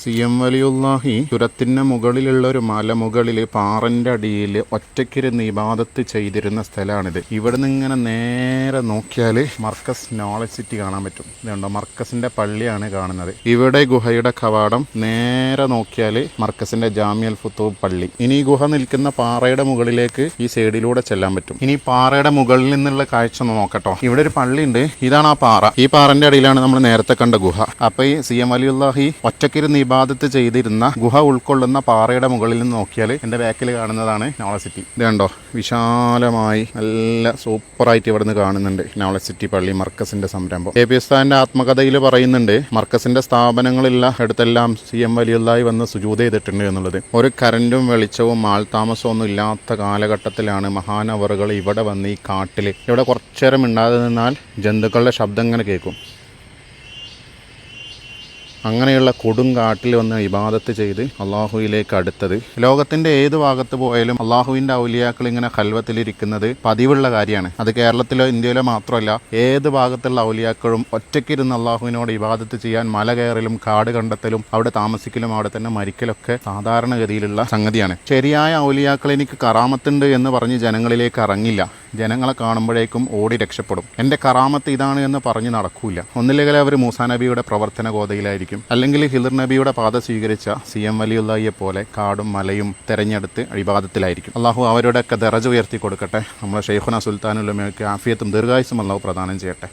CM വലിയുല്ലാഹി ചുരത്തിന് മുകളിലുള്ള ഒരു മലമുകളിൽ പാറന്റെ അടിയിൽ ഒറ്റയ്ക്കിരുന്ന് ഇബാദത്ത് ചെയ്തിരുന്ന സ്ഥലമാണിത്. ഇവിടെ നിന്ന് ഇങ്ങനെ നേരെ നോക്കിയാൽ മർക്കസ് നോളജ് സിറ്റി കാണാൻ പറ്റും. ഇതുണ്ടോ, മർക്കസിന്റെ പള്ളിയാണ് കാണുന്നത്. ഇവിടെ ഗുഹയുടെ കവാടം നേരെ നോക്കിയാൽ മർക്കസിന്റെ ജാമിയൽ ഫുത്തൂബ് പള്ളി. ഇനി ഈ ഗുഹ നിൽക്കുന്ന പാറയുടെ മുകളിലേക്ക് ഈ സൈഡിലൂടെ ചെല്ലാൻ പറ്റും. ഇനി പാറയുടെ മുകളിൽ നിന്നുള്ള കാഴ്ച ഒന്ന് നോക്കട്ടോ. ഇവിടെ ഒരു പള്ളി ഉണ്ട്, ഇതാണ് ആ പാറ. ഈ പാറന്റെ അടിയിലാണ് നമ്മൾ നേരത്തെ കണ്ട ഗുഹ. അപ്പൊ ഈ CM വലിയുല്ലാഹി ഒറ്റയ്ക്കിരുന്ന് ഇബാദത്ത് ചെയ്തിരുന്ന ഗുഹ ഉൾക്കൊള്ളുന്ന പാറയുടെ മുകളിൽ നിന്ന് നോക്കിയാൽ എൻ്റെ ബാക്കിൽ കാണുന്നതാണ് നോളജ് സിറ്റി. ഇത് കണ്ടോ, വിശാലമായി നല്ല സൂപ്പറായിട്ട് ഇവിടെ നിന്ന് കാണുന്നുണ്ട് നോളജ് സിറ്റി പള്ളി, മർക്കസിന്റെ സംരംഭം. AP ഉസ്താദിന്റെ ആത്മകഥയിൽ പറയുന്നുണ്ട് മർക്കസിന്റെ സ്ഥാപനങ്ങളുള്ള അടുത്തെല്ലാം CM വലിയുല്ലാഹി വന്ന് സുജൂദ് ചെയ്തിട്ടുണ്ട് എന്നുള്ളത്. ഒരു കറന്റും വെളിച്ചവും ആൾതാമസവും ഒന്നും ഇല്ലാത്ത കാലഘട്ടത്തിലാണ് മഹാനവറുകൾ ഇവിടെ വന്ന് ഈ കാട്ടിൽ ഇവിടെ കുറച്ചേരം മിണ്ടാതെ നിന്നാൽ ജന്തുക്കളുടെ ശബ്ദം ഇങ്ങനെ കേൾക്കും. അങ്ങനെയുള്ള കൊടുങ്കാട്ടിൽ വന്ന് ഇബാദത്ത് ചെയ്ത് അള്ളാഹുവിലേക്ക് അടുത്തത്. ലോകത്തിന്റെ ഏത് ഭാഗത്ത് പോയാലും അള്ളാഹുവിന്റെ ഔലിയാക്കൾ ഇങ്ങനെ ഖൽവത്തിലിരിക്കുന്നത് പതിവുള്ള കാര്യമാണ്. അത് കേരളത്തിലോ ഇന്ത്യയിലോ മാത്രമല്ല, ഏത് ഭാഗത്തുള്ള ഔലിയാക്കളും ഒറ്റയ്ക്കിരുന്ന് അള്ളാഹുവിനോട് ഇബാദത്ത് ചെയ്യാൻ മല കയറലും കാട് കണ്ടെത്തലും അവിടെ താമസിക്കലും അവിടെ തന്നെ മരിക്കലൊക്കെ സാധാരണഗതിയിലുള്ള സംഗതിയാണ്. ശരിയായ ഔലിയാക്കൾ എനിക്ക് കറാമത്തുണ്ട് എന്ന് പറഞ്ഞ് ജനങ്ങളിലേക്ക് ഇറങ്ങില്ല. ജനങ്ങളെ കാണുമ്പോഴേക്കും ഓടി രക്ഷപ്പെടും. എൻ്റെ കറാമത്ത് ഇതാണ് എന്ന് പറഞ്ഞ് നടക്കൂല. ഒന്നില്ലെങ്കിൽ അവർ മൂസാ നബിയുടെ പ്രവർത്തന ഗോതയിലായിരിക്കും, അല്ലെങ്കിൽ ഹിദർ നബിയുടെ പാത സ്വീകരിച്ച CM വലിയുല്ലാഹിയെ പോലെ കാടും മലയും തെരഞ്ഞെടുത്ത് ഇബാദത്തിലായിരിക്കും. അള്ളാഹു അവരുടെയൊക്കെ ദറജ ഉയർത്തി കൊടുക്കട്ടെ. നമ്മളെ ഷെയ്ഖുന സുൽത്താനുൽ ഉലമയ്ക്ക് ആഫിയത്തും ദീർഘായുസ്സും അള്ളാഹു പ്രദാനം ചെയ്യട്ടെ.